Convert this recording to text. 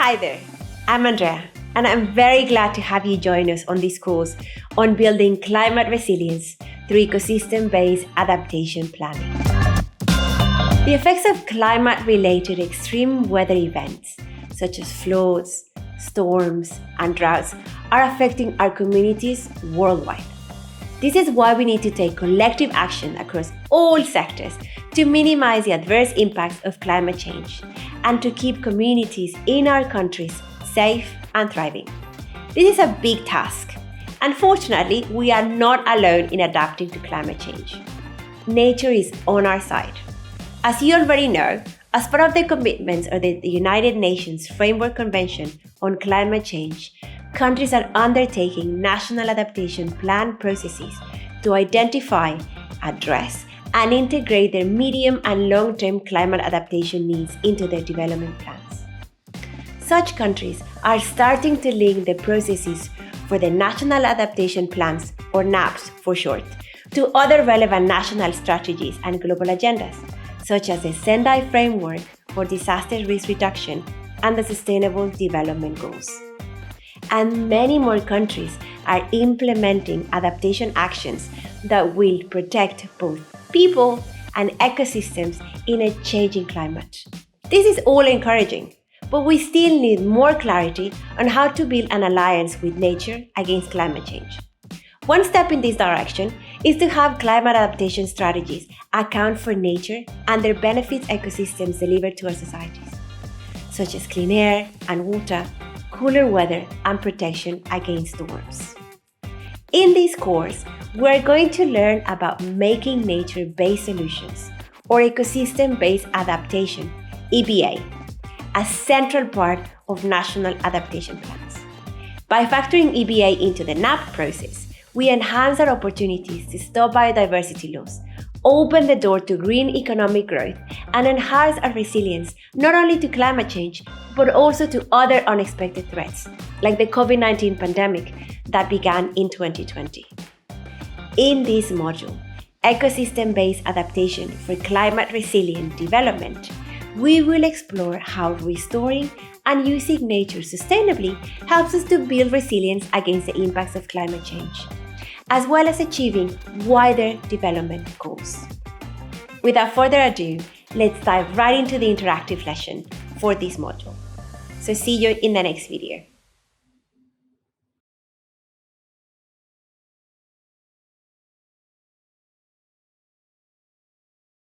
Hi there, I'm Andrea, and I'm very glad to have you join us on this course on building climate resilience through ecosystem-based adaptation planning. The effects of climate-related extreme weather events, such as floods, storms, and droughts, are affecting our communities worldwide. This is why we need to take collective action across all sectors to minimize the adverse impacts of climate change and to keep communities in our countries safe and thriving. This is a big task. Unfortunately, we are not alone in adapting to climate change. Nature is on our side. As you already know, as part of the commitments of the United Nations Framework Convention on Climate Change, countries are undertaking national adaptation plan processes to identify, address, and integrate their medium and long-term climate adaptation needs into their development plans. Such countries are starting to link the processes for the National Adaptation Plans, or NAPs for short, to other relevant national strategies and global agendas, such as the Sendai Framework for Disaster Risk Reduction and the Sustainable Development Goals. And many more countries are implementing adaptation actions that will protect both people and ecosystems in a changing climate. This is all encouraging, but we still need more clarity on how to build an alliance with nature against climate change. One step in this direction is to have climate adaptation strategies account for nature and their benefits ecosystems deliver to our societies, such as clean air and water, cooler weather, and protection against storms. In this course, we're going to learn about making nature-based solutions, or ecosystem-based adaptation, EbA, a central part of national adaptation plans. By factoring EbA into the NAP process, we enhance our opportunities to stop biodiversity loss, open the door to green economic growth, and enhance our resilience not only to climate change, but also to other unexpected threats, like the COVID-19 pandemic that began in 2020. In this module, Ecosystem-based Adaptation for Climate Resilient Development, we will explore how restoring and using nature sustainably helps us to build resilience against the impacts of climate change, as well as achieving wider development goals. Without further ado, let's dive right into the interactive lesson for this module. So see you in the next video.